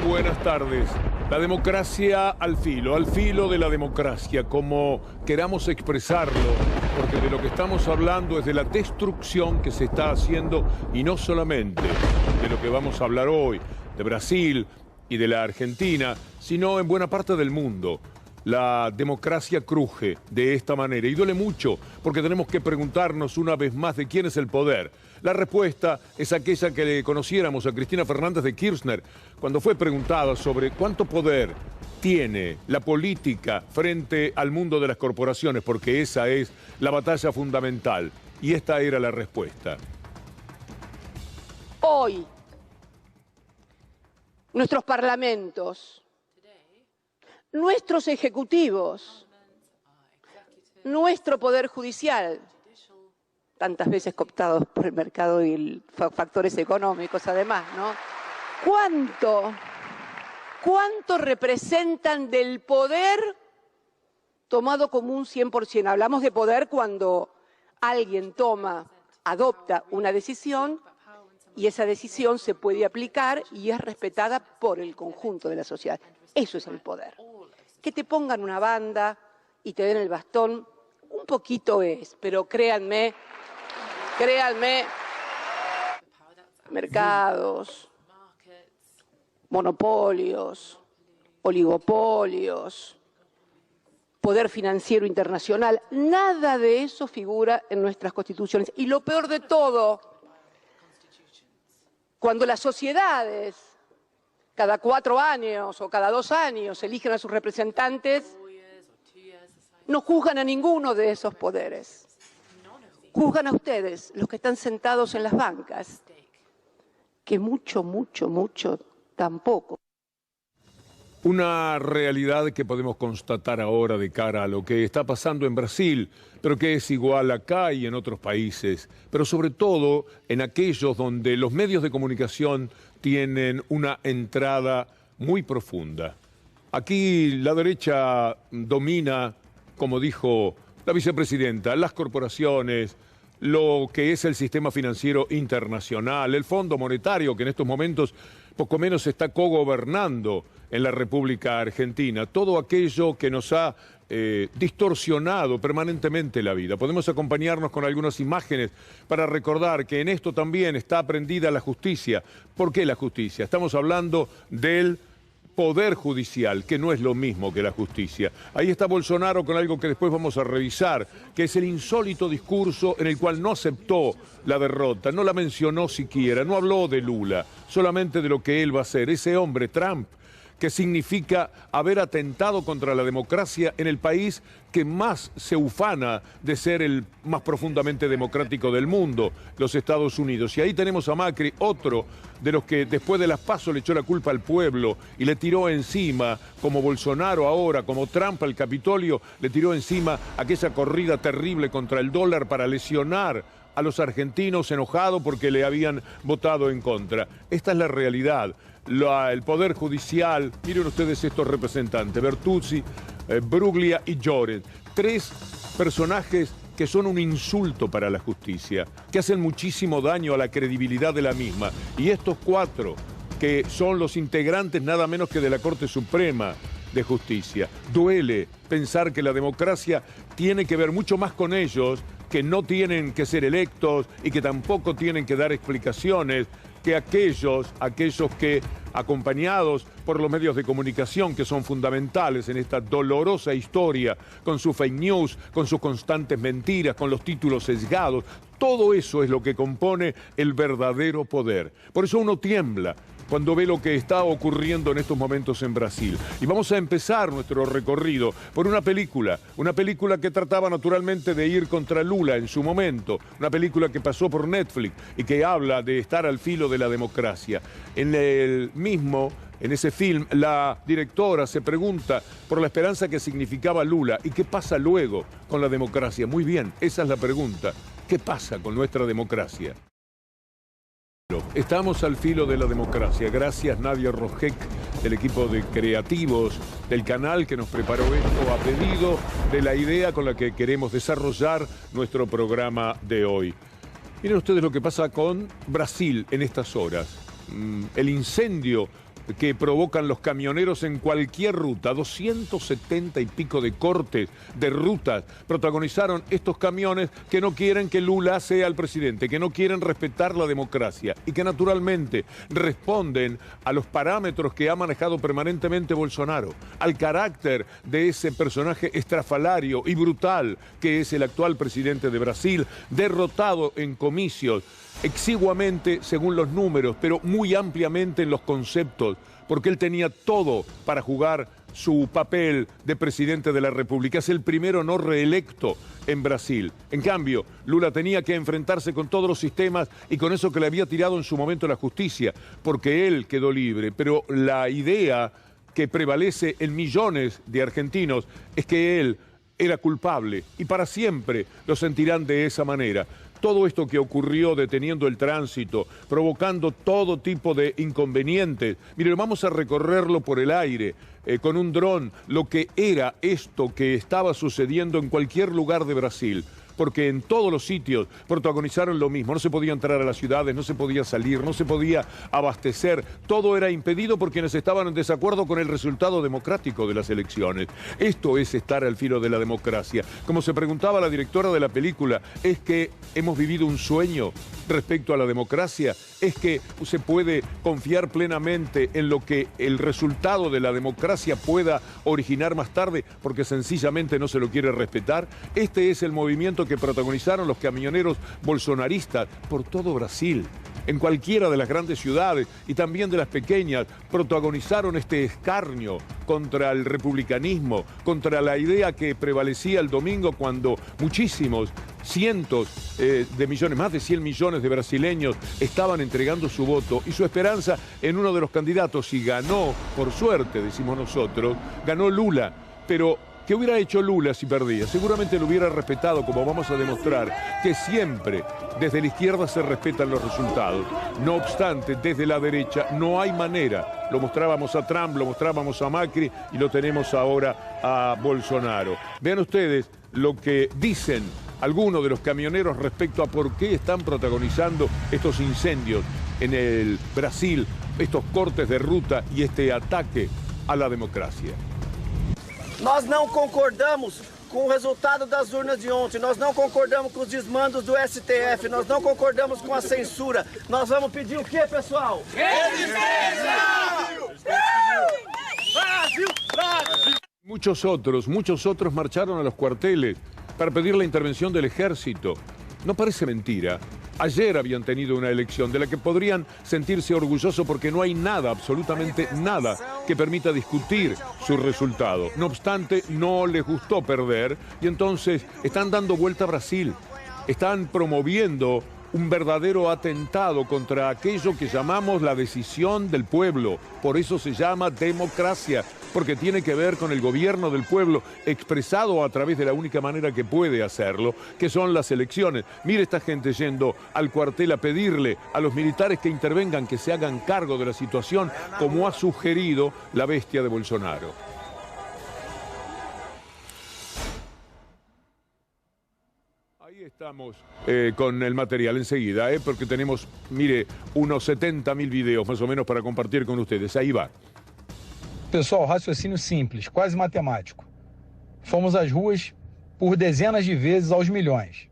buenas tardes. La democracia al filo de la democracia, como queramos expresarlo, porque de lo que estamos hablando es de la destrucción que se está haciendo, y no solamente de lo que vamos a hablar hoy, de Brasil y de la Argentina, sino en buena parte del mundo. La democracia cruje de esta manera y duele mucho porque tenemos que preguntarnos una vez más de quién es el poder. La respuesta es aquella que le conociéramos a Cristina Fernández de Kirchner cuando fue preguntada sobre cuánto poder tiene la política frente al mundo de las corporaciones, porque esa es la batalla fundamental. Y esta era la respuesta. Hoy, nuestros parlamentos, nuestros ejecutivos, nuestro poder judicial, tantas veces cooptados por el mercado y factores económicos además, ¿no? ¿Cuánto representan del poder tomado como un 100%? Hablamos de poder cuando alguien adopta una decisión y esa decisión se puede aplicar y es respetada por el conjunto de la sociedad. Eso es el poder. Que te pongan una banda y te den el bastón, un poquito es, pero créanme, mercados, monopolios, oligopolios, poder financiero internacional, nada de eso figura en nuestras constituciones. Y lo peor de todo, cuando las sociedades cada 4 años o cada 2 años eligen a sus representantes, no juzgan a ninguno de esos poderes. Juzgan a ustedes, los que están sentados en las bancas, que mucho tampoco. Una realidad que podemos constatar ahora de cara a lo que está pasando en Brasil, pero que es igual acá y en otros países, pero sobre todo en aquellos donde los medios de comunicación tienen una entrada muy profunda. Aquí la derecha domina, como dijo la vicepresidenta, las corporaciones, lo que es el sistema financiero internacional, el Fondo Monetario, que en estos momentos poco menos está cogobernando en la República Argentina, todo aquello que nos ha distorsionado permanentemente la vida. Podemos acompañarnos con algunas imágenes para recordar que en esto también está prendida la justicia. ¿Por qué la justicia? Estamos hablando del poder judicial, que no es lo mismo que la justicia. Ahí está Bolsonaro con algo que después vamos a revisar, que es el insólito discurso en el cual no aceptó la derrota, no la mencionó siquiera, no habló de Lula, solamente de lo que él va a hacer. Ese hombre, Trump, que significa haber atentado contra la democracia en el país que más se ufana de ser el más profundamente democrático del mundo, los Estados Unidos. Y ahí tenemos a Macri, otro de los que después de las PASO le echó la culpa al pueblo y le tiró encima, como Bolsonaro ahora, como Trump al Capitolio, le tiró encima aquella corrida terrible contra el dólar para lesionar a los argentinos enojados porque le habían votado en contra. Esta es la realidad. El Poder Judicial, miren ustedes estos representantes, Bertuzzi, Bruglia y Lloret, 3 personajes que son un insulto para la justicia, que hacen muchísimo daño a la credibilidad de la misma. Y estos 4, que son los integrantes nada menos que de la Corte Suprema de Justicia. Duele pensar que la democracia tiene que ver mucho más con ellos, que no tienen que ser electos y que tampoco tienen que dar explicaciones, que aquellos que, acompañados por los medios de comunicación que son fundamentales en esta dolorosa historia, con sus fake news, con sus constantes mentiras, con los títulos sesgados, todo eso es lo que compone el verdadero poder. Por eso uno tiembla cuando ve lo que está ocurriendo en estos momentos en Brasil. Y vamos a empezar nuestro recorrido por una película que trataba naturalmente de ir contra Lula en su momento, una película que pasó por Netflix y que habla de estar al filo de la democracia. En ese film, la directora se pregunta por la esperanza que significaba Lula y qué pasa luego con la democracia. Muy bien, esa es la pregunta. ¿Qué pasa con nuestra democracia? Estamos al filo de la democracia. Gracias Nadia Rojek, del equipo de creativos del canal que nos preparó esto a pedido de la idea con la que queremos desarrollar nuestro programa de hoy. Miren ustedes lo que pasa con Brasil en estas horas. El incendio que provocan los camioneros en cualquier ruta, 270 y pico de cortes de rutas protagonizaron estos camiones que no quieren que Lula sea el presidente, que no quieren respetar la democracia y que naturalmente responden a los parámetros que ha manejado permanentemente Bolsonaro, al carácter de ese personaje estrafalario y brutal que es el actual presidente de Brasil, derrotado en comicios exiguamente según los números, pero muy ampliamente en los conceptos, porque él tenía todo para jugar su papel de presidente de la República. Es el primero no reelecto en Brasil. En cambio, Lula tenía que enfrentarse con todos los sistemas y con eso que le había tirado en su momento la justicia, porque él quedó libre. Pero la idea que prevalece en millones de argentinos es que él era culpable y para siempre lo sentirán de esa manera. Todo esto que ocurrió deteniendo el tránsito, provocando todo tipo de inconvenientes. Mire, vamos a recorrerlo por el aire, con un dron, lo que era esto que estaba sucediendo en cualquier lugar de Brasil. Porque en todos los sitios protagonizaron lo mismo. No se podía entrar a las ciudades, no se podía salir, no se podía abastecer. Todo era impedido por quienes estaban en desacuerdo con el resultado democrático de las elecciones. Esto es estar al filo de la democracia. Como se preguntaba la directora de la película, ¿es que hemos vivido un sueño respecto a la democracia? ¿Es que se puede confiar plenamente en lo que el resultado de la democracia pueda originar más tarde porque sencillamente no se lo quiere respetar? Este es el movimiento que protagonizaron los camioneros bolsonaristas por todo Brasil. En cualquiera de las grandes ciudades y también de las pequeñas protagonizaron este escarnio contra el republicanismo, contra la idea que prevalecía el domingo cuando muchísimos, cientos de millones, más de 100 millones de brasileños estaban entregando su voto y su esperanza en uno de los candidatos. Y ganó, por suerte, decimos nosotros, ganó Lula. Pero ¿qué hubiera hecho Lula si perdía? Seguramente lo hubiera respetado, como vamos a demostrar, que siempre desde la izquierda se respetan los resultados. No obstante, desde la derecha no hay manera. Lo mostrábamos a Trump, lo mostrábamos a Macri y lo tenemos ahora a Bolsonaro. Vean ustedes lo que dicen algunos de los camioneros respecto a por qué están protagonizando estos incendios en el Brasil, estos cortes de ruta y este ataque a la democracia. Nós não concordamos com o resultado das urnas de ontem, nós não concordamos com os desmandos do STF, nós não concordamos com a censura. Nós vamos pedir o quê, pessoal? Resistência! Brasil! Brasil! Muchos otros marcharon a los cuarteles para pedir la intervención del ejército. No parece mentira. Ayer habían tenido una elección de la que podrían sentirse orgullosos porque no hay nada, absolutamente nada, que permita discutir su resultado. No obstante, no les gustó perder y entonces están dando vuelta a Brasil. Están promoviendo un verdadero atentado contra aquello que llamamos la decisión del pueblo. Por eso se llama democracia, porque tiene que ver con el gobierno del pueblo expresado a través de la única manera que puede hacerlo, que son las elecciones. Mire esta gente yendo al cuartel a pedirle a los militares que intervengan, que se hagan cargo de la situación, como ha sugerido la bestia de Bolsonaro. Ahí estamos con el material enseguida, porque tenemos, mire, unos 70.000 videos más o menos para compartir con ustedes. Ahí va. Pessoal, raciocínio simples, quase matemático. Fomos às ruas por dezenas de vezes aos milhões.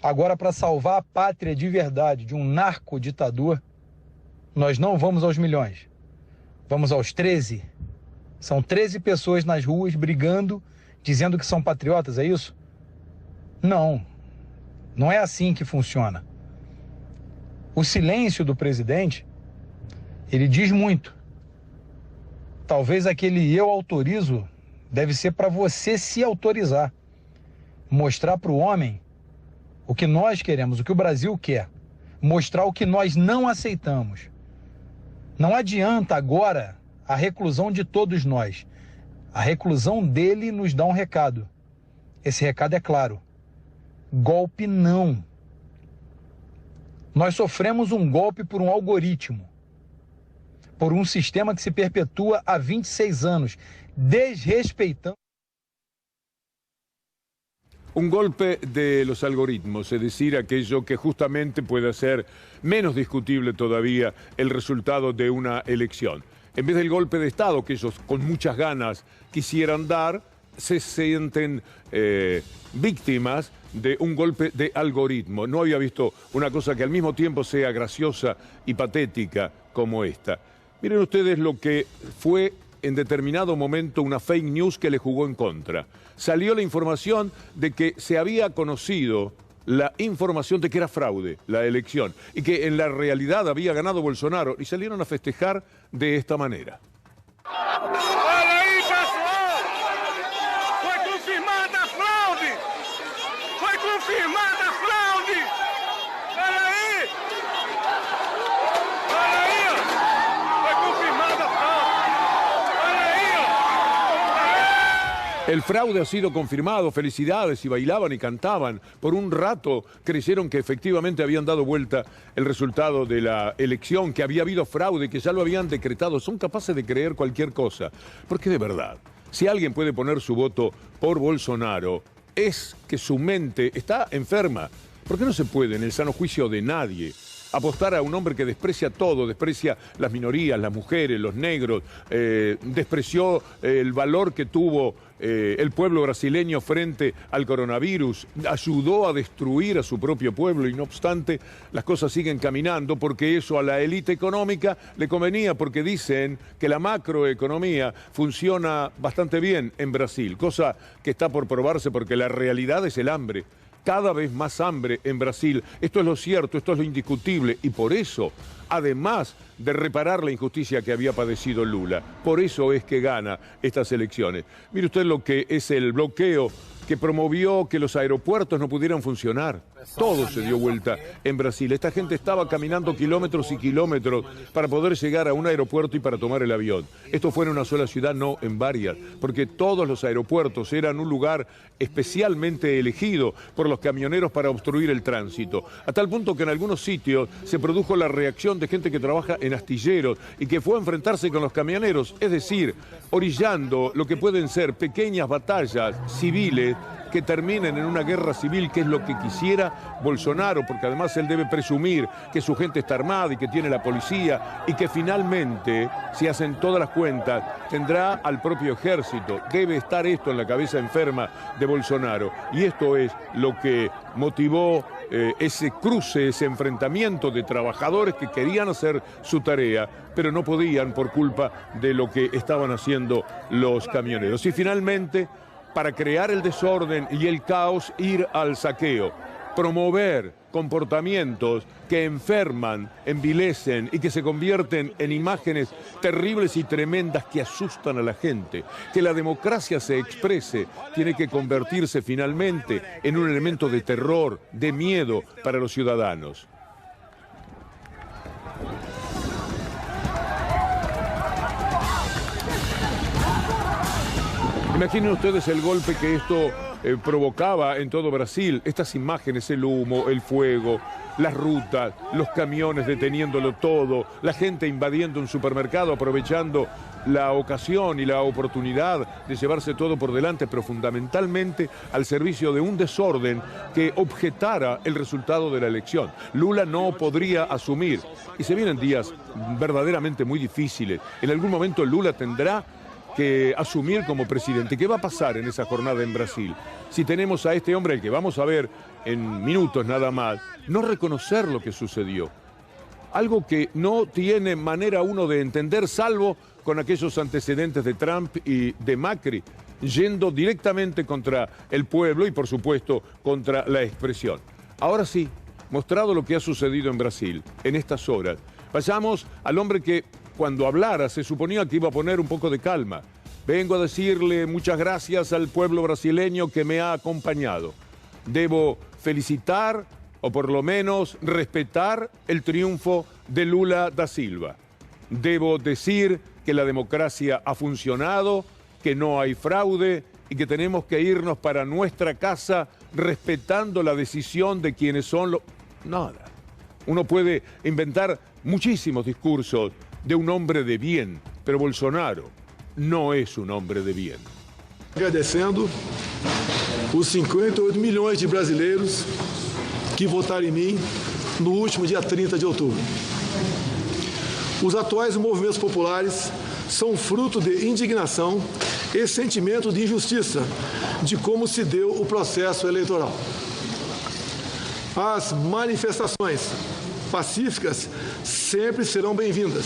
Agora, para salvar a pátria de verdade de um narco-ditador, nós não vamos aos milhões. Vamos aos 13. São 13 pessoas nas ruas brigando, dizendo que são patriotas, é isso? Não. Não é assim que funciona. O silêncio do presidente, ele diz muito. Talvez aquele eu autorizo deve ser para você se autorizar. Mostrar para o homem o que nós queremos, o que o Brasil quer. Mostrar o que nós não aceitamos. Não adianta agora a reclusão de todos nós. A reclusão dele nos dá um recado. Esse recado é claro. Golpe não. Nós sofremos um golpe por um algoritmo, por um sistema que se perpetua há 26 anos, desrespeitando... Un golpe de los algoritmos, es decir, aquello que justamente puede hacer menos discutible todavía el resultado de una elección. en vez del golpe de Estado que ellos con muchas ganas quisieran dar, se sienten víctimas de un golpe de algoritmo. No había visto una cosa que al mismo tiempo sea graciosa y patética como esta. Miren ustedes lo que fue en determinado momento una fake news que le jugó en contra. Salió la información de que se había conocido la información de que era fraude la elección y que en la realidad había ganado Bolsonaro y salieron a festejar de esta manera. Olha aí, pessoal! Foi confirmada a fraude! Foi confirmada a fraude! Olha aí! Olha aí, ó! Foi confirmada a fraude! Olha aí, ó! El fraude ha sido confirmado, felicidades, y bailaban y cantaban. Por un rato creyeron que efectivamente habían dado vuelta el resultado de la elección, que había habido fraude, que ya lo habían decretado. Son capaces de creer cualquier cosa. Porque de verdad, si alguien puede poner su voto por Bolsonaro, es que su mente está enferma. Porque no se puede, en el sano juicio de nadie, apostar a un hombre que desprecia todo, desprecia las minorías, las mujeres, los negros, despreció el valor que tuvo el pueblo brasileño frente al coronavirus, ayudó a destruir a su propio pueblo y no obstante las cosas siguen caminando porque eso a la élite económica le convenía, porque dicen que la macroeconomía funciona bastante bien en Brasil, cosa que está por probarse porque la realidad es el hambre. Cada vez más hambre en Brasil. Esto es lo cierto, esto es lo indiscutible. Y por eso, además de reparar la injusticia que había padecido Lula, por eso es que gana estas elecciones. Mire usted lo que es el bloqueo que promovió que los aeropuertos no pudieran funcionar. Todo se dio vuelta en Brasil. Esta gente estaba caminando kilómetros y kilómetros para poder llegar a un aeropuerto y para tomar el avión. Esto fue en una sola ciudad, no en varias, porque todos los aeropuertos eran un lugar especialmente elegido por los camioneros para obstruir el tránsito. A tal punto que en algunos sitios se produjo la reacción de gente que trabaja en astilleros y que fue a enfrentarse con los camioneros, es decir, orillando lo que pueden ser pequeñas batallas civiles que terminen en una guerra civil, que es lo que quisiera Bolsonaro, porque además él debe presumir que su gente está armada y que tiene la policía y que finalmente, si hacen todas las cuentas, tendrá al propio ejército. Debe estar esto en la cabeza enferma de Bolsonaro. Y esto es lo que motivó ese cruce, ese enfrentamiento de trabajadores que querían hacer su tarea, pero no podían por culpa de lo que estaban haciendo los camioneros. Y finalmente, para crear el desorden y el caos, ir al saqueo, promover comportamientos que enferman, envilecen y que se convierten en imágenes terribles y tremendas que asustan a la gente. Que la democracia se exprese tiene que convertirse finalmente en un elemento de terror, de miedo para los ciudadanos. Imaginen ustedes el golpe que esto provocaba en todo Brasil. Estas imágenes, el humo, el fuego, las rutas, los camiones deteniéndolo todo, la gente invadiendo un supermercado, aprovechando la ocasión y la oportunidad de llevarse todo por delante, pero fundamentalmente al servicio de un desorden que objetara el resultado de la elección. Lula no podría asumir, y se vienen días verdaderamente muy difíciles. En algún momento Lula tendrá que asumir como presidente. ¿Qué va a pasar en esa jornada en Brasil? Si tenemos a este hombre, el que vamos a ver en minutos nada más, no reconocer lo que sucedió. Algo que no tiene manera uno de entender, salvo con aquellos antecedentes de Trump y de Macri, yendo directamente contra el pueblo y, por supuesto, contra la expresión. Ahora sí, mostrado lo que ha sucedido en Brasil en estas horas, vayamos al hombre que cuando hablara se suponía que iba a poner un poco de calma. Vengo a decirle muchas gracias al pueblo brasileño que me ha acompañado. Debo felicitar, o por lo menos respetar, el triunfo de Lula da Silva. Debo decir que la democracia ha funcionado, que no hay fraude y que tenemos que irnos para nuestra casa respetando la decisión de quienes son los... Nada. Uno puede inventar muchísimos discursos de un hombre de bien, pero Bolsonaro no es un hombre de bien. Agradecendo os 58 milhões de brasileiros que votaram em mim no último dia 30 de outubro. Os atuais movimentos populares são fruto de indignação e sentimento de injustiça de como se deu o processo eleitoral. As manifestações pacíficas sempre serão bem-vindas,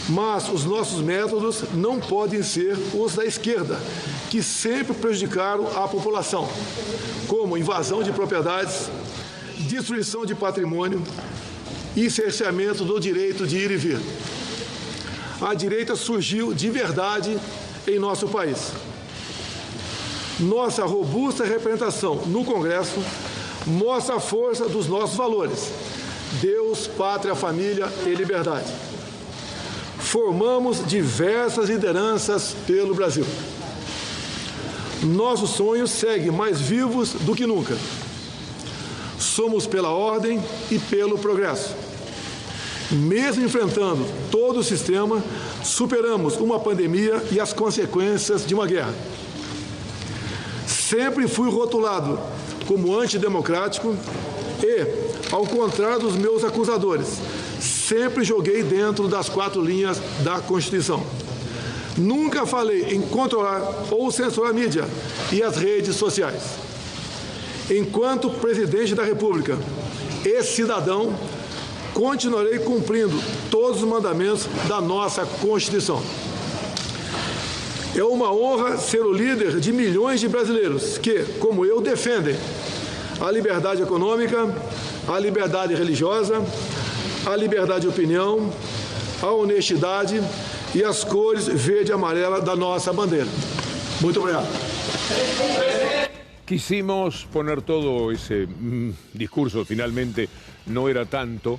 mas os nossos métodos não podem ser os da esquerda, que sempre prejudicaram a população, como invasão de propriedades, destruição de patrimônio e cerceamento do direito de ir e vir. A direita surgiu de verdade em nosso país. Nossa robusta representação no Congresso mostra a força dos nossos valores: Deus, pátria, família e liberdade. Formamos diversas lideranças pelo Brasil. Nossos sonhos seguem mais vivos do que nunca. Somos pela ordem e pelo progresso. Mesmo enfrentando todo o sistema, superamos uma pandemia e as consequências de uma guerra. Sempre fui rotulado como antidemocrático e, ao contrário dos meus acusadores, sempre joguei dentro das 4 linhas da Constituição. Nunca falei em controlar ou censurar a mídia e as redes sociais. Enquanto presidente da República e cidadão, continuarei cumprindo todos os mandamentos da nossa Constituição. É uma honra ser o líder de milhões de brasileiros que, como eu, defendem a liberdade econômica, a liberdade religiosa, a liberdade de opinião, a honestidade e as cores verde e amarela da nossa bandeira. Muito obrigado. Quisimos poner todo ese discurso, finalmente no era tanto,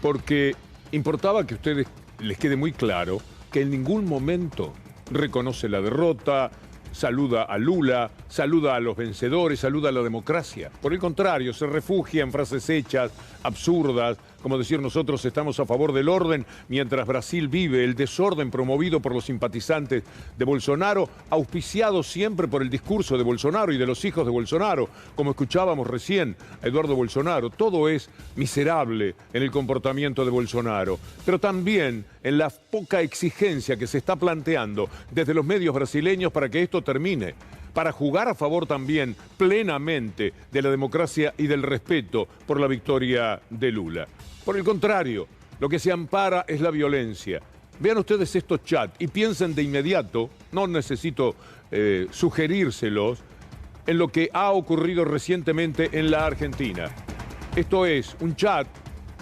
porque importaba que a ustedes les quede muy claro que en ningún momento reconoce la derrota, saluda a Lula, saluda a los vencedores, saluda a la democracia. Por el contrario, se refugia en frases hechas, absurdas, como decir nosotros estamos a favor del orden, mientras Brasil vive el desorden promovido por los simpatizantes de Bolsonaro, auspiciado siempre por el discurso de Bolsonaro y de los hijos de Bolsonaro, como escuchábamos recién a Eduardo Bolsonaro. Todo es miserable en el comportamiento de Bolsonaro, pero también en la poca exigencia que se está planteando desde los medios brasileños para que esto termine, para jugar a favor también plenamente de la democracia y del respeto por la victoria de Lula. Por el contrario, lo que se ampara es la violencia. Vean ustedes estos chats y piensen de inmediato, no necesito sugerírselos, en lo que ha ocurrido recientemente en la Argentina. Esto es un chat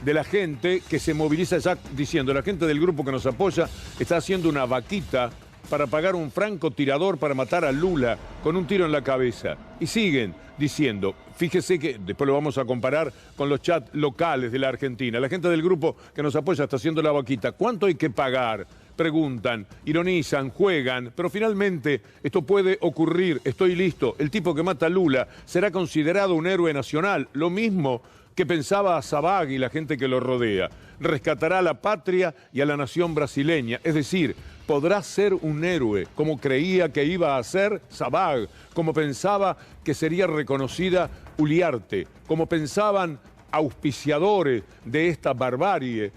de la gente que se moviliza ya diciendo, la gente del grupo que nos apoya está haciendo una vaquita para pagar un francotirador para matar a Lula con un tiro en la cabeza. Y siguen diciendo, fíjese que después lo vamos a comparar con los chats locales de la Argentina. La gente del grupo que nos apoya está haciendo la vaquita. ¿Cuánto hay que pagar? Preguntan, ironizan, juegan, pero finalmente esto puede ocurrir. Estoy listo. El tipo que mata a Lula será considerado un héroe nacional. Lo mismo que pensaba Sabag y la gente que lo rodea. Rescatará a la patria y a la nación brasileña. Es decir, podrá ser un héroe, como creía que iba a ser Sabag, como pensaba que sería reconocida Uliarte, como pensaban auspiciadores de esta barbarie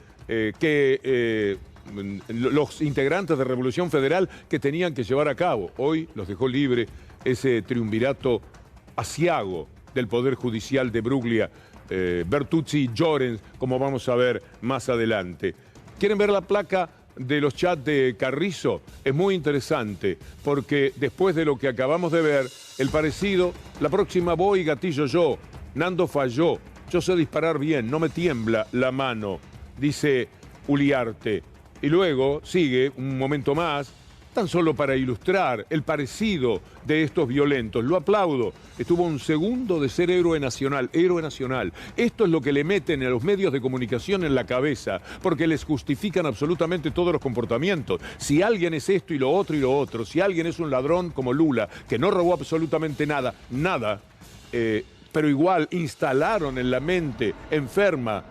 los integrantes de Revolución Federal que tenían que llevar a cabo. Hoy los dejó libre ese triunvirato asiago del Poder Judicial de Bruglia, Bertuzzi y Llorens, como vamos a ver más adelante. ¿Quieren ver la placa de los chats de Carrizo? Es muy interesante, porque después de lo que acabamos de ver, el parecido, la próxima voy, gatillo yo, Nando falló, yo sé disparar bien, no me tiembla la mano, dice Uliarte. Y luego sigue un momento más, tan solo para ilustrar el parecido de estos violentos. Lo aplaudo. Estuvo un segundo de ser héroe nacional, héroe nacional. Esto es lo que le meten a los medios de comunicación en la cabeza, porque les justifican absolutamente todos los comportamientos. Si alguien es esto y lo otro, si alguien es un ladrón como Lula, que no robó absolutamente nada, pero igual instalaron en la mente enferma,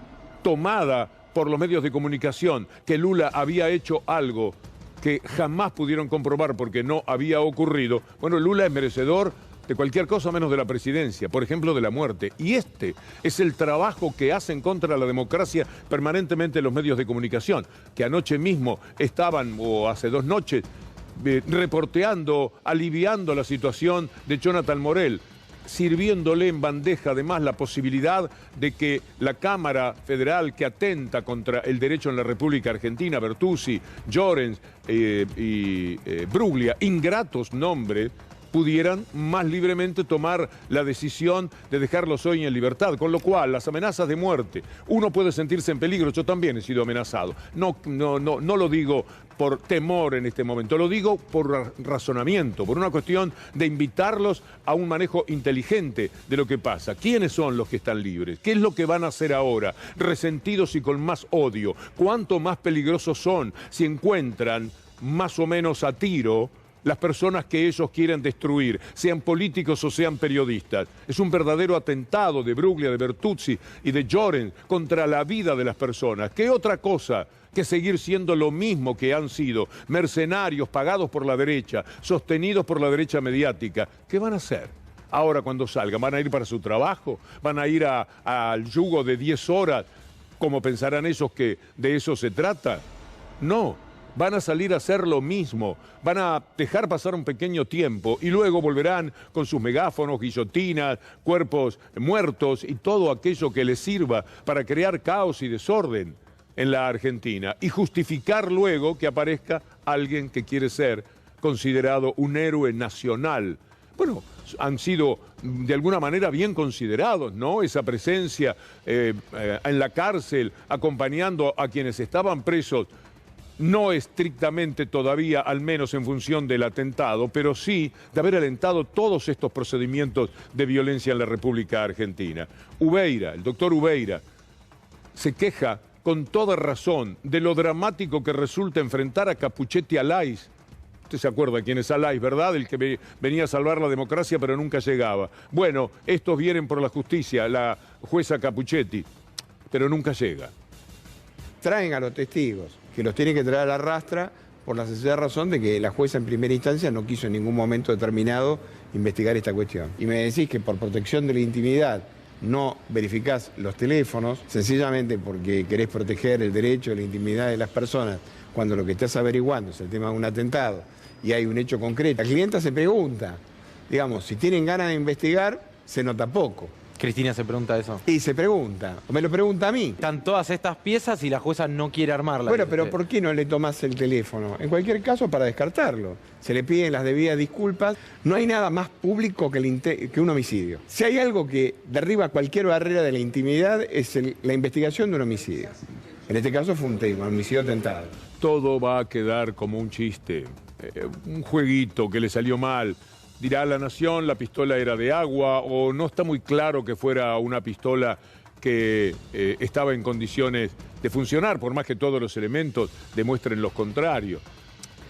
tomada por los medios de comunicación, que Lula había hecho algo que jamás pudieron comprobar porque no había ocurrido. Bueno, Lula es merecedor de cualquier cosa menos de la presidencia, por ejemplo de la muerte. Y este es el trabajo que hacen contra la democracia permanentemente los medios de comunicación, que anoche mismo estaban, o hace 2 noches, reporteando, aliviando la situación de Jonathan Morel, sirviéndole en bandeja además la posibilidad de que la Cámara Federal que atenta contra el derecho en la República Argentina, Bertuzzi, Llorens y Bruglia, ingratos nombres, pudieran más libremente tomar la decisión de dejarlos hoy en libertad. Con lo cual, las amenazas de muerte, uno puede sentirse en peligro, yo también he sido amenazado. No lo digo por temor en este momento, lo digo por razonamiento, por una cuestión de invitarlos a un manejo inteligente de lo que pasa. ¿Quiénes son los que están libres? ¿Qué es lo que van a hacer ahora? Resentidos y con más odio. ¿Cuánto más peligrosos son si encuentran más o menos a tiro las personas que ellos quieren destruir, sean políticos o sean periodistas? Es un verdadero atentado de Bruglia, de Bertuzzi y de Llorens contra la vida de las personas. ¿Qué otra cosa que seguir siendo lo mismo que han sido? Mercenarios pagados por la derecha, sostenidos por la derecha mediática. ¿Qué van a hacer ahora cuando salgan? ¿Van a ir para su trabajo? ¿Van a ir al yugo de 10 horas? ¿Como pensarán ellos que de eso se trata? No. Van a salir a hacer lo mismo, van a dejar pasar un pequeño tiempo y luego volverán con sus megáfonos, guillotinas, cuerpos muertos y todo aquello que les sirva para crear caos y desorden en la Argentina y justificar luego que aparezca alguien que quiere ser considerado un héroe nacional. Bueno, han sido de alguna manera bien considerados, ¿no? Esa presencia en la cárcel acompañando a quienes estaban presos, no estrictamente todavía, al menos en función del atentado, pero sí de haber alentado todos estos procedimientos de violencia en la República Argentina. Ubeira, el doctor Ubeira, se queja con toda razón de lo dramático que resulta enfrentar a Capuchetti Alais. Usted se acuerda quién es Alais, ¿verdad? El que venía a salvar la democracia pero nunca llegaba. Bueno, estos vienen por la justicia, la jueza Capuchetti, pero nunca llega. Traen a los testigos, que los tienen que traer a la rastra por la sencilla razón de que la jueza en primera instancia no quiso en ningún momento determinado investigar esta cuestión. Y me decís que por protección de la intimidad no verificás los teléfonos, sencillamente porque querés proteger el derecho de la intimidad de las personas, cuando lo que estás averiguando es el tema de un atentado y hay un hecho concreto. La clienta se pregunta, digamos, si tienen ganas de investigar, se nota poco. Cristina se pregunta eso. Y se pregunta, o me lo pregunta a mí. Están todas estas piezas y la jueza no quiere armarlas. Bueno, pero ¿por qué no le tomás el teléfono? En cualquier caso, para descartarlo. Se le piden las debidas disculpas. No hay nada más público que un homicidio. Si hay algo que derriba cualquier barrera de la intimidad, es la investigación de un homicidio. En este caso fue un homicidio tentado. Todo va a quedar como un chiste, un jueguito que le salió mal. Dirá La Nación, la pistola era de agua, o no está muy claro que fuera una pistola que estaba en condiciones de funcionar, por más que todos los elementos demuestren lo contrario.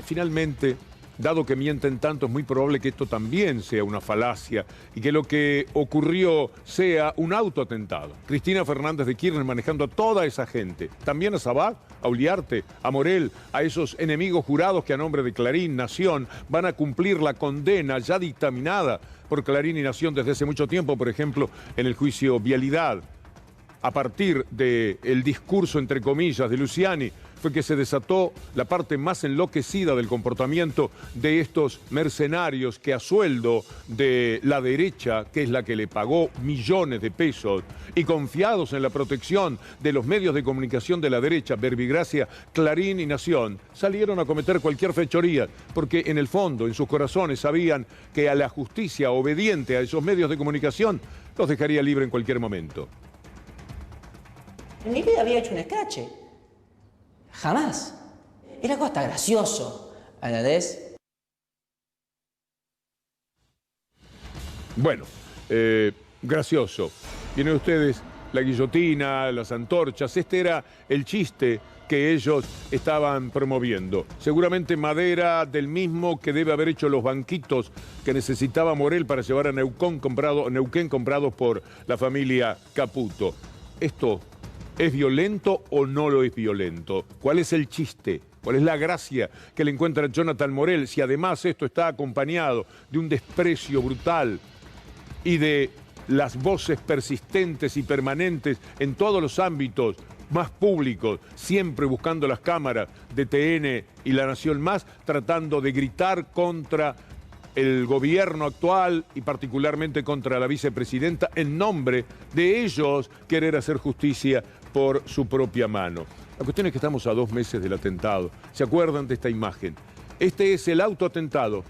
Finalmente, dado que mienten tanto, es muy probable que esto también sea una falacia y que lo que ocurrió sea un autoatentado. Cristina Fernández de Kirchner manejando a toda esa gente, también a Sabat, a Uliarte, a Morel, a esos enemigos jurados que a nombre de Clarín, Nación, van a cumplir la condena ya dictaminada por Clarín y Nación desde hace mucho tiempo, por ejemplo, en el juicio Vialidad. A partir del discurso, entre comillas, de Luciani, fue que se desató la parte más enloquecida del comportamiento de estos mercenarios que a sueldo de la derecha, que es la que le pagó millones de pesos, y confiados en la protección de los medios de comunicación de la derecha, Verbigracia, Clarín y Nación, salieron a cometer cualquier fechoría, porque en el fondo, en sus corazones, sabían que a la justicia obediente a esos medios de comunicación los dejaría libre en cualquier momento. En mi vida había hecho un escrache. Jamás. Era algo hasta gracioso. ¿Entendés? Bueno, gracioso. Vienen ustedes la guillotina, las antorchas. Este era el chiste que ellos estaban promoviendo. Seguramente madera del mismo que debe haber hecho los banquitos que necesitaba Morel para llevar a Neuquén comprados por la familia Caputo. Esto ¿es violento o no lo es violento? ¿Cuál es el chiste? ¿Cuál es la gracia que le encuentra Jonathan Morel si además esto está acompañado de un desprecio brutal y de las voces persistentes y permanentes en todos los ámbitos más públicos, siempre buscando las cámaras de TN y La Nación Más, tratando de gritar contra el gobierno actual y particularmente contra la vicepresidenta en nombre de ellos querer hacer justicia por su propia mano. La cuestión es que estamos a 2 meses del atentado. ¿Se acuerdan de esta imagen? Este es el autoatentado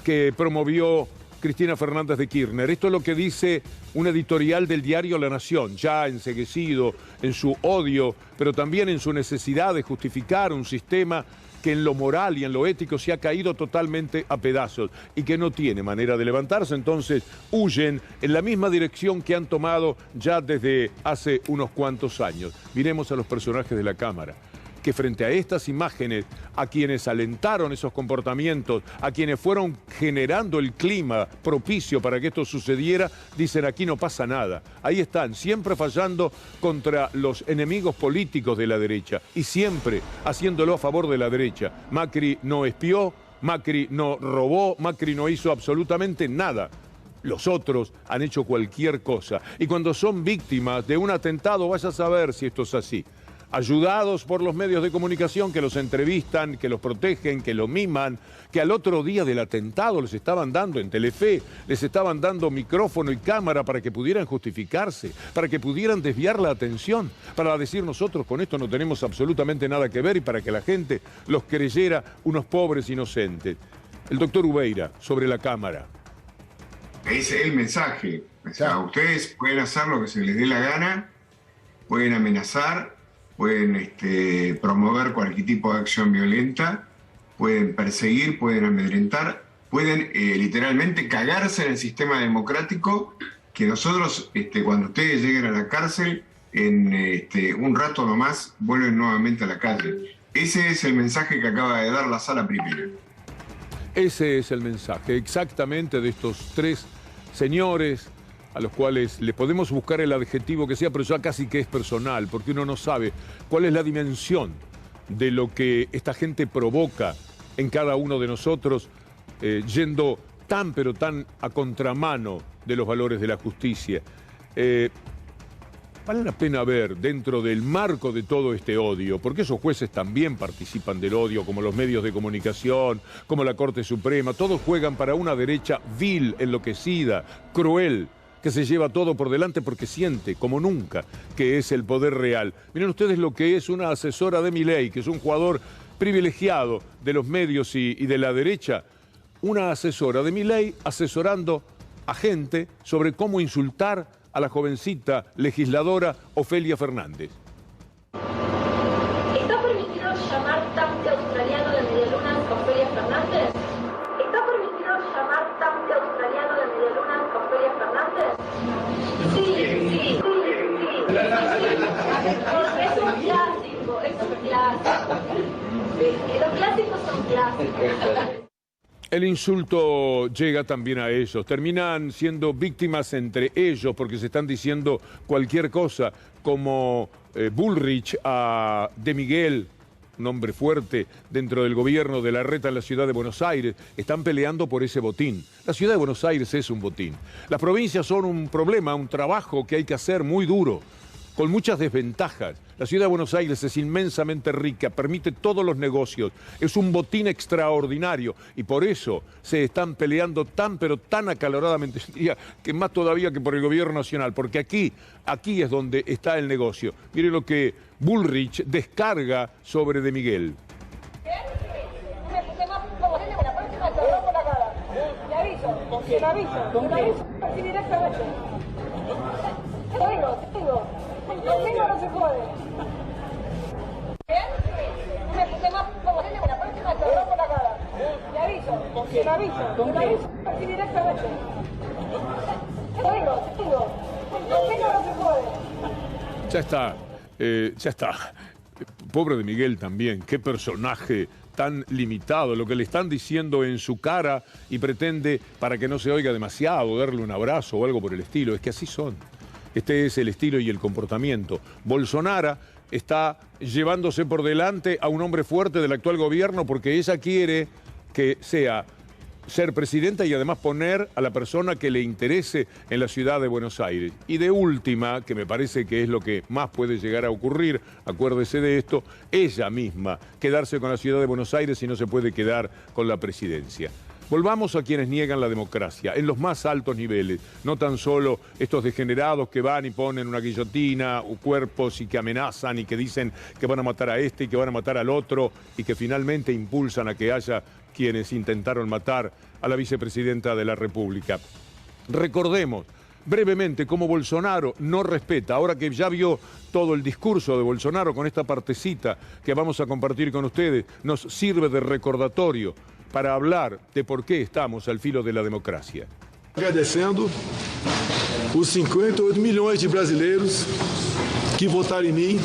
que promovió Cristina Fernández de Kirchner. Esto es lo que dice un editorial del diario La Nación, ya enceguecido en su odio, pero también en su necesidad de justificar un sistema que en lo moral y en lo ético se ha caído totalmente a pedazos y que no tiene manera de levantarse. Entonces huyen en la misma dirección que han tomado ya desde hace unos cuantos años. Miremos a los personajes de la Cámara, que frente a estas imágenes, a quienes alentaron esos comportamientos, a quienes fueron generando el clima propicio para que esto sucediera, dicen aquí no pasa nada. Ahí están, siempre fallando contra los enemigos políticos de la derecha y siempre haciéndolo a favor de la derecha. Macri no espió, Macri no robó, Macri no hizo absolutamente nada. Los otros han hecho cualquier cosa. Y cuando son víctimas de un atentado, vaya a saber si esto es así. Ayudados por los medios de comunicación que los entrevistan, que los protegen, que lo miman, que al otro día del atentado les estaban dando en Telefe, les estaban dando micrófono y cámara para que pudieran justificarse, para que pudieran desviar la atención, para decir nosotros con esto no tenemos absolutamente nada que ver y para que la gente los creyera unos pobres inocentes. El doctor Ubeira, sobre la Cámara. Ese es el mensaje. O sea, ustedes pueden hacer lo que se les dé la gana, pueden amenazar, pueden promover cualquier tipo de acción violenta, pueden perseguir, pueden amedrentar, pueden literalmente cagarse en el sistema democrático, que nosotros, cuando ustedes lleguen a la cárcel, en un rato nomás vuelven nuevamente a la calle. Ese es el mensaje que acaba de dar la Sala Primera. Ese es el mensaje exactamente de estos 3 señores, a los cuales le podemos buscar el adjetivo que sea, pero ya casi que es personal, porque uno no sabe cuál es la dimensión de lo que esta gente provoca en cada uno de nosotros, yendo tan pero tan a contramano de los valores de la justicia. Vale la pena ver dentro del marco de todo este odio, porque esos jueces también participan del odio, como los medios de comunicación, como la Corte Suprema, todos juegan para una derecha vil, enloquecida, cruel, que se lleva todo por delante porque siente, como nunca, que es el poder real. Miren ustedes lo que es una asesora de Milei, que es un jugador privilegiado de los medios y de la derecha, una asesora de Milei asesorando a gente sobre cómo insultar a la jovencita legisladora Ofelia Fernández. ¿Está permitido llamar tanque australiano de medialunas a Ofelia Fernández? ¿Está permitido llamar tanque australiano de medialunas a Ofelia Fernández? Sí. Porque es un clásico, Los clásicos son clásicos. El insulto llega también a ellos, terminan siendo víctimas entre ellos porque se están diciendo cualquier cosa, como Bullrich a De Miguel, un hombre fuerte dentro del gobierno de Larreta en la ciudad de Buenos Aires, están peleando por ese botín. La ciudad de Buenos Aires es un botín. Las provincias son un problema, un trabajo que hay que hacer muy duro, con muchas desventajas. La ciudad de Buenos Aires es inmensamente rica, permite todos los negocios, es un botín extraordinario y por eso se están peleando tan pero tan acaloradamente, diría que más todavía que por el gobierno nacional, porque aquí es donde está el negocio. Mire lo que Bullrich descarga sobre De Miguel. Conmigo no se puede. ¿Bien? Me puse más como que la próxima te rompo la cara. Te aviso. Te aviso. Así directamente. Te digo. Conmigo no se puede. Ya está. Pobre De Miguel también, qué personaje tan limitado, lo que le están diciendo en su cara y pretende, para que no se oiga demasiado, darle un abrazo o algo por el estilo, es que así son. Este es el estilo y el comportamiento. Bolsonaro está llevándose por delante a un hombre fuerte del actual gobierno porque ella quiere que sea ser presidenta y además poner a la persona que le interese en la ciudad de Buenos Aires. Y de última, que me parece que es lo que más puede llegar a ocurrir, acuérdese de esto, ella misma quedarse con la ciudad de Buenos Aires y no se puede quedar con la presidencia. Volvamos a quienes niegan la democracia, en los más altos niveles, no tan solo estos degenerados que van y ponen una guillotina o cuerpos y que amenazan y que dicen que van a matar a este y que van a matar al otro y que finalmente impulsan a que haya quienes intentaron matar a la vicepresidenta de la República. Recordemos brevemente cómo Bolsonaro no respeta, ahora que ya vio todo el discurso de Bolsonaro con esta partecita que vamos a compartir con ustedes, nos sirve de recordatorio para hablar de por qué estamos al filo de la democracia. Agradecendo os 58 milhões de brasileiros que votaram em mim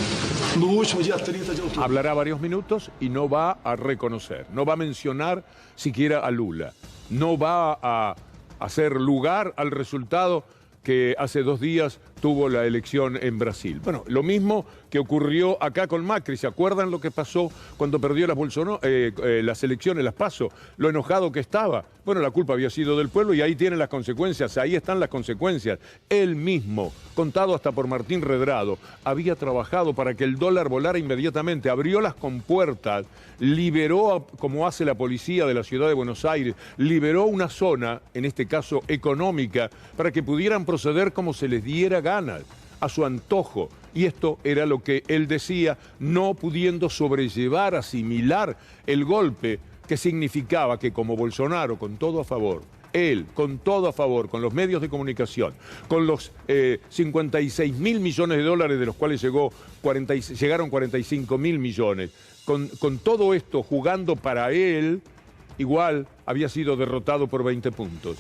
no último día 30 de outubro. Hablará varios minutos y no va a reconocer, no va a mencionar siquiera a Lula, no va a hacer lugar al resultado que hace 2 días tuvo la elección en Brasil. Bueno, lo mismo que ocurrió acá con Macri. ¿Se acuerdan lo que pasó cuando perdió las elecciones, las PASO? Lo enojado que estaba. Bueno, la culpa había sido del pueblo y ahí tienen las consecuencias, ahí están las consecuencias. Él mismo, contado hasta por Martín Redrado, había trabajado para que el dólar volara inmediatamente, abrió las compuertas, liberó, como hace la policía de la ciudad de Buenos Aires, liberó una zona, en este caso económica, para que pudieran proceder como se les diera ganas, a su antojo. Y esto era lo que él decía, no pudiendo sobrellevar, asimilar el golpe que significaba que como Bolsonaro, con todo a favor, él, con todo a favor, con los medios de comunicación, con los 56.000 millones de dólares, de los cuales llegaron 45.000 millones, con todo esto jugando para él, igual había sido derrotado por 20 puntos.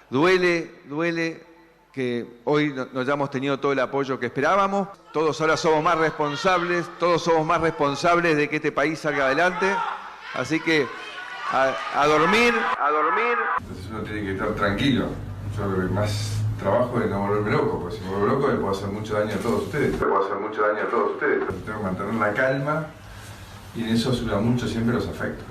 Duele que hoy no hayamos tenido todo el apoyo que esperábamos. Todos ahora somos más responsables, de que este país salga adelante. Así que a dormir. Entonces uno tiene que estar tranquilo. Yo creo que más trabajo es no volverme loco, porque si me vuelvo loco le puedo hacer mucho daño a todos ustedes. Tengo que mantener la calma y en eso ayudan mucho siempre los afectos.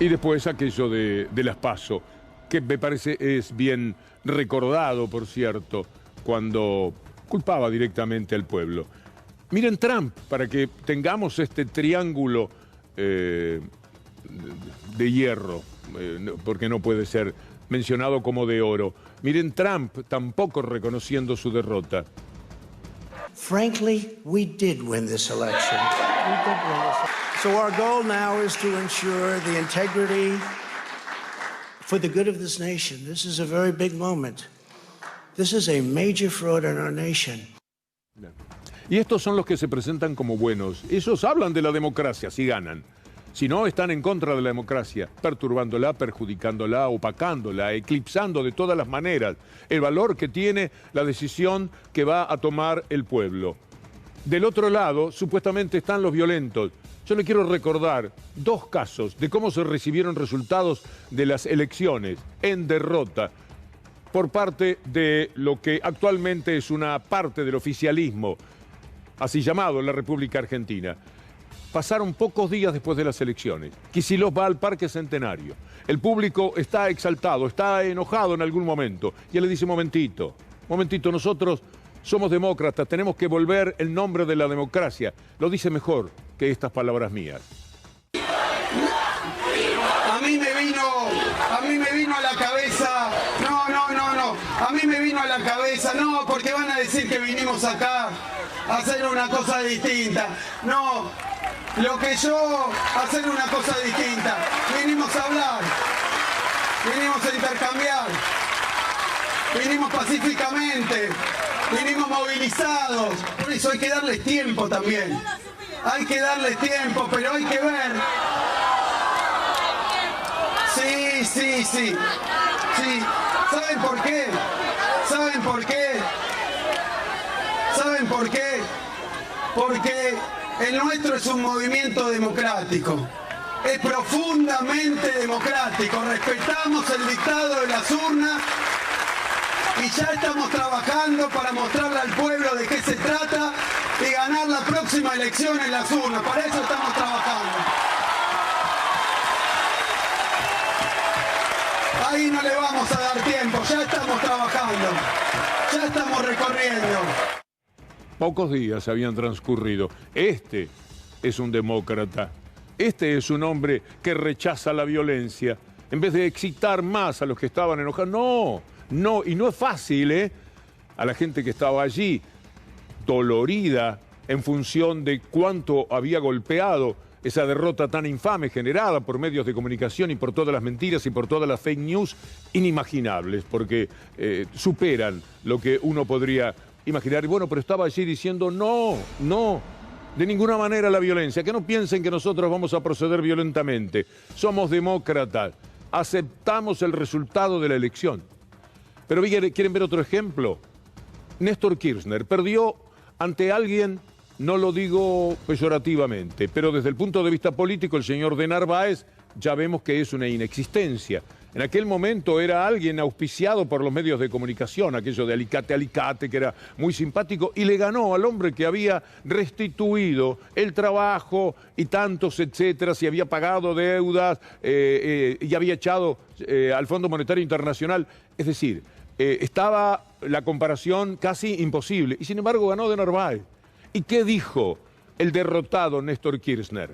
Y después aquello de las PASO, que me parece es bien recordado, por cierto, cuando culpaba directamente al pueblo. Miren Trump, para que tengamos este triángulo de hierro, porque no puede ser mencionado como de oro. Miren Trump tampoco reconociendo su derrota. Frankly, we did win this election. So our goal now is to ensure the integrity for the good of this nation. This is a very big moment. This is a major fraud in our nation. Y estos son los que se presentan como buenos. Ellos hablan de la democracia si ganan. Si no, están en contra de la democracia, perturbándola, perjudicándola, opacándola, eclipsando de todas las maneras el valor que tiene la decisión que va a tomar el pueblo. Del otro lado, supuestamente están los violentos. Yo le quiero recordar 2 casos de cómo se recibieron resultados de las elecciones en derrota por parte de lo que actualmente es una parte del oficialismo, así llamado en la República Argentina. Pasaron pocos días después de las elecciones. Kicillof va al Parque Centenario. El público está exaltado, está enojado en algún momento. Y él le dice, momentito, nosotros somos demócratas, tenemos que volver el nombre de la democracia. Lo dice mejor que estas palabras mías. A mí me vino a la cabeza, no, a mí me vino a la cabeza, no, porque van a decir que vinimos acá a hacer una cosa distinta, no, hacer una cosa distinta, vinimos a hablar, vinimos a intercambiar, vinimos pacíficamente, vinimos movilizados, por eso hay que darles tiempo también, pero hay que ver. Sí. ¿Saben por qué? Porque el nuestro es un movimiento democrático. Es profundamente democrático. Respetamos el dictado de las urnas y ya estamos trabajando para mostrarle al pueblo de qué se trata y ganar la próxima elección en las urnas. Para eso estamos trabajando. Ahí no le vamos a dar tiempo, ya estamos trabajando, ya estamos recorriendo. Pocos días habían transcurrido. Este es un demócrata. Este es un hombre que rechaza la violencia. En vez de excitar más a los que estaban enojados. No, y no es fácil, ¿eh? A la gente que estaba allí, dolorida en función de cuánto había golpeado esa derrota tan infame generada por medios de comunicación y por todas las mentiras y por todas las fake news inimaginables, porque superan lo que uno podría imaginar. Y bueno, pero estaba allí diciendo no, de ninguna manera la violencia, que no piensen que nosotros vamos a proceder violentamente. Somos demócratas, aceptamos el resultado de la elección. Pero ¿quieren ver otro ejemplo? Néstor Kirchner perdió ante alguien, no lo digo peyorativamente, pero desde el punto de vista político, el señor de Narváez ya vemos que es una inexistencia. En aquel momento era alguien auspiciado por los medios de comunicación, aquello de Alicate, que era muy simpático, y le ganó al hombre que había restituido el trabajo y tantos etcétera, y había pagado deudas y había echado al Fondo Monetario Internacional. Es decir, estaba la comparación casi imposible, y sin embargo ganó de Narváez. ¿Y qué dijo el derrotado Néstor Kirchner?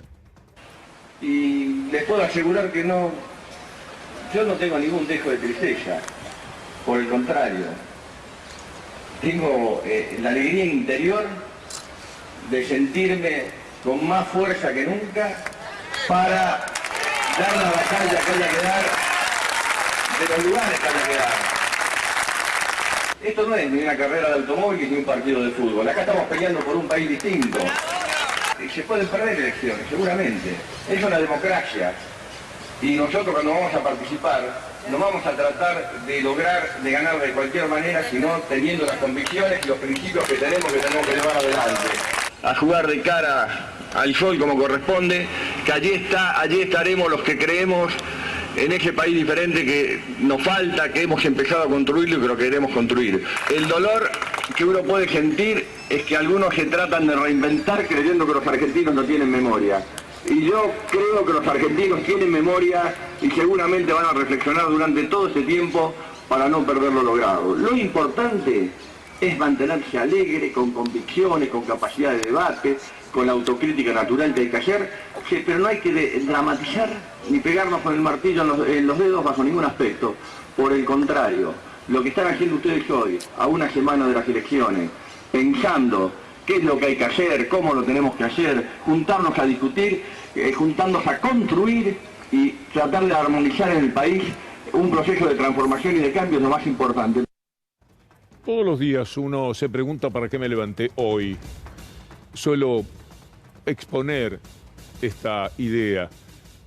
Y les puedo asegurar que yo no tengo ningún dejo de tristeza, por el contrario, tengo la alegría interior de sentirme con más fuerza que nunca para dar la batalla que haya que dar, de los lugares que haya que dar. Esto no es ni una carrera de automóviles ni un partido de fútbol. Acá estamos peleando por un país distinto. Y se pueden perder elecciones, seguramente. Es una democracia. Y nosotros cuando vamos a participar, no vamos a tratar de ganar de cualquier manera, sino teniendo las convicciones y los principios que tenemos que llevar adelante. A jugar de cara al sol como corresponde, que allí estaremos los que creemos en ese país diferente que nos falta, que hemos empezado a construirlo y que lo queremos construir. El dolor que uno puede sentir es que algunos se tratan de reinventar creyendo que los argentinos no tienen memoria. Y yo creo que los argentinos tienen memoria y seguramente van a reflexionar durante todo este tiempo para no perder lo logrado. Lo importante es mantenerse alegre, con convicciones, con capacidad de debate, con la autocrítica natural que hay que hacer, pero no hay que dramatizar ni pegarnos con el martillo en los dedos bajo ningún aspecto. Por el contrario, lo que están haciendo ustedes hoy, a una semana de las elecciones, pensando qué es lo que hay que hacer, cómo lo tenemos que hacer, juntarnos a discutir, juntarnos a construir y tratar de armonizar en el país un proceso de transformación y de cambio es lo más importante. Todos los días uno se pregunta para qué me levanté hoy. Suelo exponer esta idea.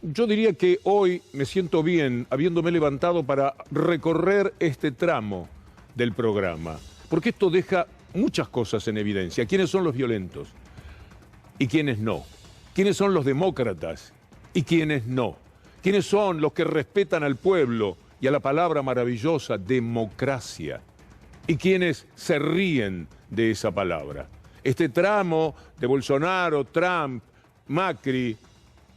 Yo diría que hoy me siento bien habiéndome levantado para recorrer este tramo del programa, porque esto deja muchas cosas en evidencia. ¿Quiénes son los violentos y quiénes no? ¿Quiénes son los demócratas y quiénes no? ¿Quiénes son los que respetan al pueblo y a la palabra maravillosa democracia? ¿Y quiénes se ríen de esa palabra? Este tramo de Bolsonaro, Trump, Macri,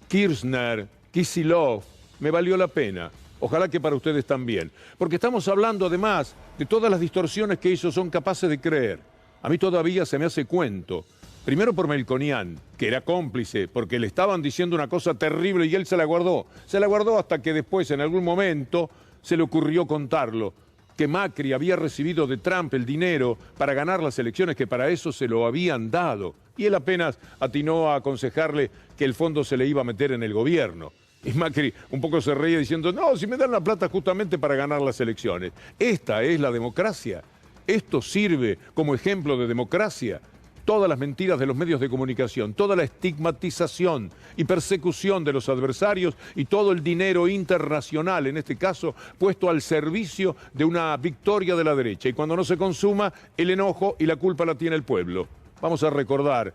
Kirchner, Kicillof, me valió la pena. Ojalá que para ustedes también. Porque estamos hablando además de todas las distorsiones que ellos son capaces de creer. A mí todavía se me hace cuento. Primero por Melconian, que era cómplice, porque le estaban diciendo una cosa terrible y él se la guardó. Se la guardó hasta que después, en algún momento, se le ocurrió contarlo. Que Macri había recibido de Trump el dinero para ganar las elecciones, que para eso se lo habían dado. Y él apenas atinó a aconsejarle que el fondo se le iba a meter en el gobierno. Y Macri un poco se reía diciendo, no, si me dan la plata justamente para ganar las elecciones. Esta es la democracia. Esto sirve como ejemplo de democracia. Todas las mentiras de los medios de comunicación, toda la estigmatización y persecución de los adversarios y todo el dinero internacional, en este caso, puesto al servicio de una victoria de la derecha. Y cuando no se consuma, el enojo y la culpa la tiene el pueblo. Vamos a recordar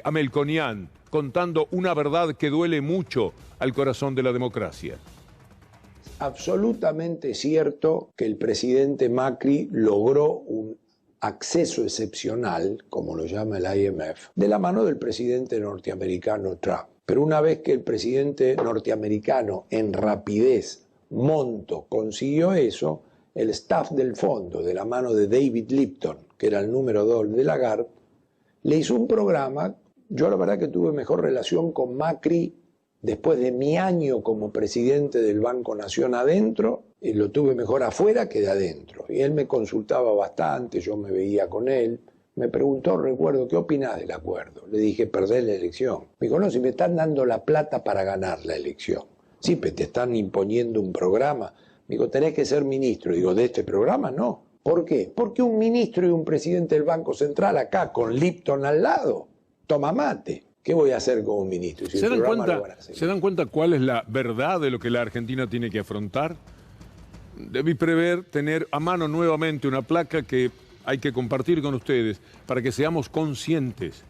a Melconian contando una verdad que duele mucho al corazón de la democracia. Absolutamente cierto que el presidente Macri logró un acceso excepcional, como lo llama el IMF, de la mano del presidente norteamericano Trump. Pero una vez que el presidente norteamericano en rapidez monto consiguió eso, el staff del fondo, de la mano de David Lipton, que era el número 2 de Lagarde, le hizo un programa. Yo la verdad que tuve mejor relación con Macri después de mi año como presidente del Banco Nación adentro, y lo tuve mejor afuera que de adentro. Y él me consultaba bastante, yo me veía con él. Me preguntó, recuerdo, ¿qué opinás del acuerdo? Le dije, perdés la elección. Me dijo, no, si me están dando la plata para ganar la elección. Sí, pero te están imponiendo un programa. Me dijo, tenés que ser ministro. Digo, ¿de este programa? No. ¿Por qué? Porque un ministro y un presidente del Banco Central acá, con Lipton al lado, toma mate. ¿Qué voy a hacer como ministro? Si ¿Se dan cuenta cuál es la verdad de lo que la Argentina tiene que afrontar? Debí prever tener a mano nuevamente una placa que hay que compartir con ustedes para que seamos conscientes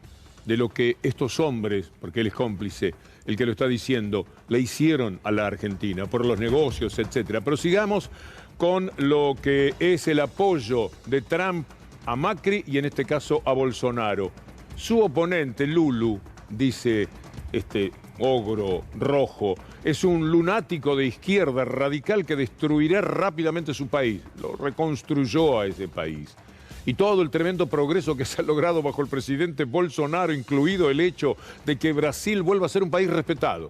de lo que estos hombres, porque él es cómplice, el que lo está diciendo, le hicieron a la Argentina por los negocios, etcétera. Pero sigamos con lo que es el apoyo de Trump a Macri y en este caso a Bolsonaro. Su oponente, Lulu, dice este ogro rojo, es un lunático de izquierda radical que destruirá rápidamente su país. Lo reconstruyó a ese país. Y todo el tremendo progreso que se ha logrado bajo el presidente Bolsonaro, incluido el hecho de que Brasil vuelva a ser un país respetado.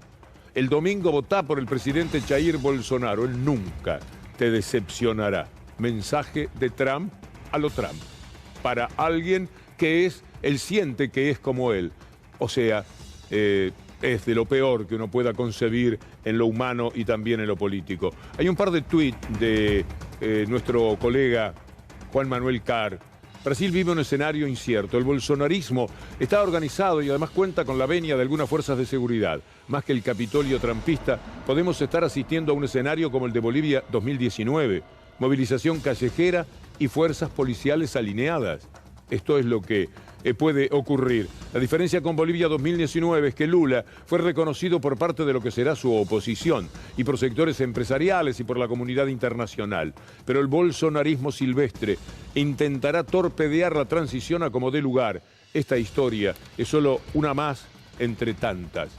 El domingo votá por el presidente Jair Bolsonaro, él nunca te decepcionará. Mensaje de Trump a lo Trump, para alguien que él siente que es como él. O sea, es de lo peor que uno pueda concebir en lo humano y también en lo político. Hay un par de tuits de nuestro colega Juan Manuel Carr. Brasil vive un escenario incierto. El bolsonarismo está organizado y además cuenta con la venia de algunas fuerzas de seguridad. Más que el Capitolio trampista, podemos estar asistiendo a un escenario como el de Bolivia 2019. Movilización callejera y fuerzas policiales alineadas. Esto es lo que puede ocurrir. La diferencia con Bolivia 2019 es que Lula fue reconocido por parte de lo que será su oposición y por sectores empresariales y por la comunidad internacional. Pero el bolsonarismo silvestre intentará torpedear la transición a como dé lugar. Esta historia es solo una más entre tantas.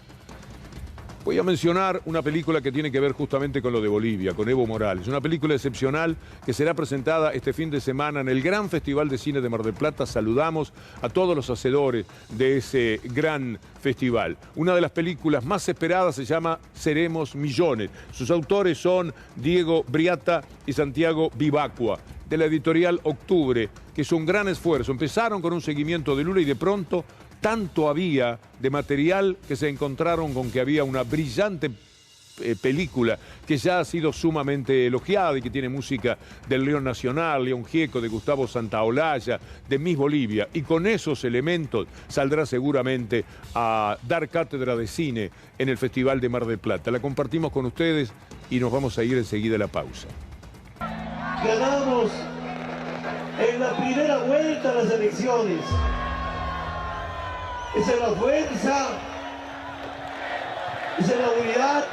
Voy a mencionar una película que tiene que ver justamente con lo de Bolivia, con Evo Morales. Una película excepcional que será presentada este fin de semana en el Gran Festival de Cine de Mar del Plata. Saludamos a todos los hacedores de ese gran festival. Una de las películas más esperadas se llama Seremos Millones. Sus autores son Diego Briata y Santiago Vivacqua, de la editorial Octubre, que es un gran esfuerzo. Empezaron con un seguimiento de Lula y de pronto tanto había de material que se encontraron con que había una brillante película que ya ha sido sumamente elogiada y que tiene música del León Nacional, León Gieco, de Gustavo Santaolalla, de Miss Bolivia. Y con esos elementos saldrá seguramente a dar cátedra de cine en el Festival de Mar del Plata. La compartimos con ustedes y nos vamos a ir enseguida a la pausa. Ganamos en la primera vuelta a las elecciones. Esa es la fuerza, esa es la unidad,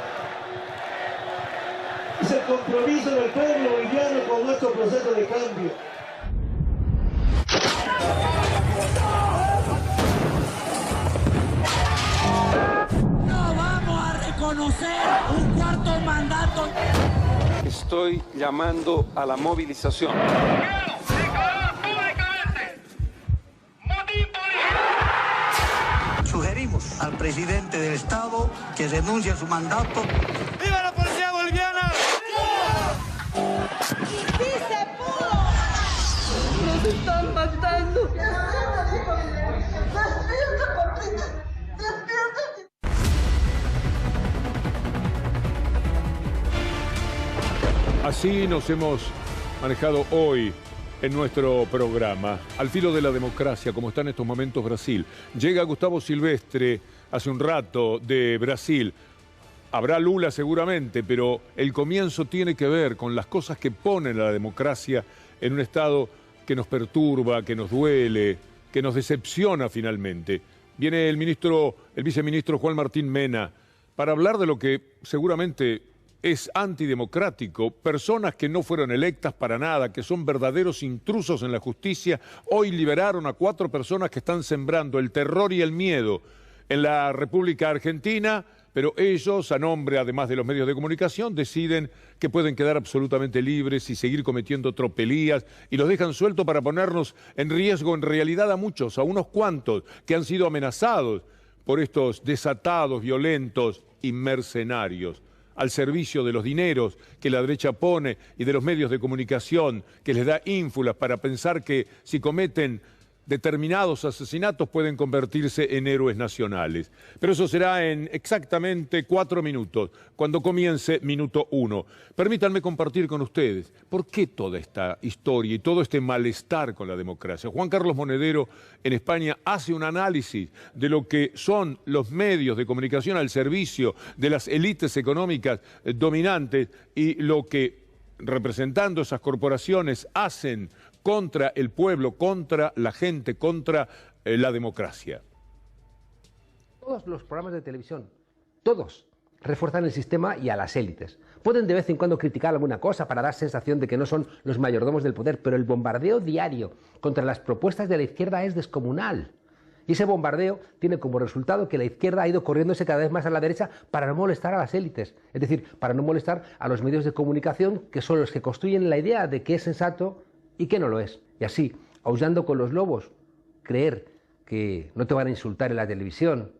es el compromiso del pueblo boliviano con nuestro proceso de cambio. No vamos a reconocer un cuarto mandato. Estoy llamando a la movilización. Sugerimos al presidente del Estado que renuncie a su mandato. ¡Viva la policía boliviana! ¡Sí se pudo! ¡Nos están matando! Así nos hemos manejado hoy en nuestro programa. Al filo de la democracia, como está en estos momentos Brasil. Llega Gustavo Silvestre hace un rato de Brasil. Habrá Lula seguramente, pero el comienzo tiene que ver con las cosas que ponen a la democracia en un estado que nos perturba, que nos duele, que nos decepciona finalmente. Viene el viceministro Juan Martín Mena para hablar de lo que seguramente es antidemocrático. Personas que no fueron electas para nada, que son verdaderos intrusos en la justicia, hoy liberaron a 4 personas que están sembrando el terror y el miedo en la República Argentina pero ellos, a nombre además de los medios de comunicación, deciden que pueden quedar absolutamente libres y seguir cometiendo tropelías y los dejan sueltos para ponernos en riesgo en realidad a muchos, a unos cuantos que han sido amenazados por estos desatados, violentos y mercenarios, al servicio de los dineros que la derecha pone y de los medios de comunicación que les da ínfulas para pensar que si cometen determinados asesinatos pueden convertirse en héroes nacionales. Pero eso será en exactamente 4 minutos, cuando comience minuto 1. Permítanme compartir con ustedes por qué toda esta historia y todo este malestar con la democracia. Juan Carlos Monedero en España hace un análisis de lo que son los medios de comunicación al servicio de las élites económicas dominantes y lo que, representando esas corporaciones, hacen contra el pueblo, contra la gente, contra la democracia. Todos los programas de televisión, todos, refuerzan el sistema y a las élites. Pueden de vez en cuando criticar alguna cosa para dar sensación de que no son los mayordomos del poder, pero el bombardeo diario contra las propuestas de la izquierda es descomunal. Y ese bombardeo tiene como resultado que la izquierda ha ido corriéndose cada vez más a la derecha para no molestar a las élites, es decir, para no molestar a los medios de comunicación, que son los que construyen la idea de que es sensato y que no lo es. Y así, aullando con los lobos, creer que no te van a insultar en la televisión,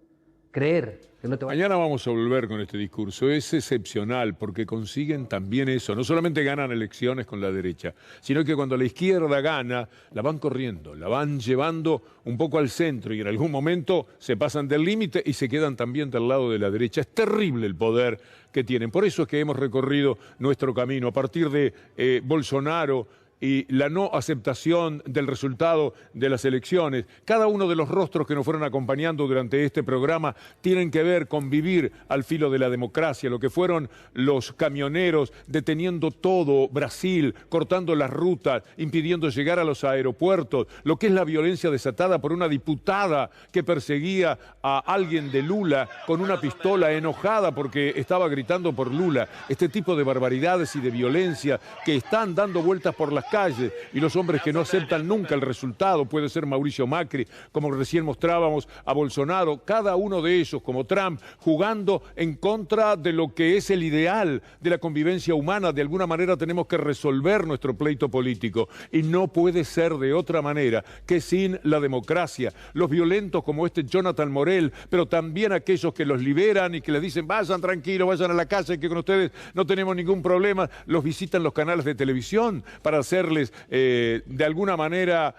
creer que no te van... Mañana vamos a volver con este discurso. Es excepcional porque consiguen también eso. No solamente ganan elecciones con la derecha, sino que cuando la izquierda gana, la van corriendo, la van llevando un poco al centro y en algún momento se pasan del límite y se quedan también del lado de la derecha. Es terrible el poder que tienen. Por eso es que hemos recorrido nuestro camino a partir de Bolsonaro y la no aceptación del resultado de las elecciones. Cada uno de los rostros que nos fueron acompañando durante este programa tienen que ver con vivir al filo de la democracia, lo que fueron los camioneros deteniendo todo Brasil, cortando las rutas, impidiendo llegar a los aeropuertos, lo que es la violencia desatada por una diputada que perseguía a alguien de Lula con una pistola enojada porque estaba gritando por Lula. Este tipo de barbaridades y de violencia que están dando vueltas por las calles y los hombres que no aceptan nunca el resultado, puede ser Mauricio Macri, como recién mostrábamos a Bolsonaro, cada uno de ellos, como Trump, jugando en contra de lo que es el ideal de la convivencia humana. De alguna manera tenemos que resolver nuestro pleito político y no puede ser de otra manera que sin la democracia. Los violentos como este Jonathan Morel, pero también aquellos que los liberan y que les dicen vayan tranquilos, vayan a la casa, que con ustedes no tenemos ningún problema, los visitan los canales de televisión para hacerles de alguna manera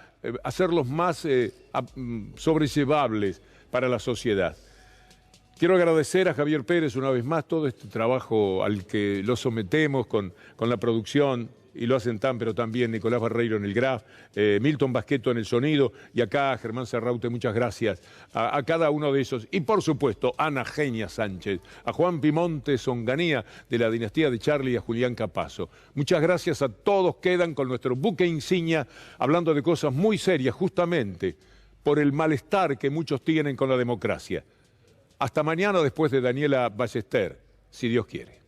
hacerlos más sobrellevables para la sociedad. Quiero agradecer a Javier Pérez una vez más todo este trabajo al que lo sometemos con la producción, y lo hacen pero también Nicolás Barreiro en el Graf, Milton Basqueto en el sonido, y acá Germán Serraute, muchas gracias a cada uno de esos. Y por supuesto, Ana Genia Sánchez, a Juan Pimonte Songanía de la dinastía de Charlie y a Julián Capazo. Muchas gracias a todos, quedan con nuestro buque insignia, hablando de cosas muy serias, justamente por el malestar que muchos tienen con la democracia. Hasta mañana después de Daniela Ballester, si Dios quiere.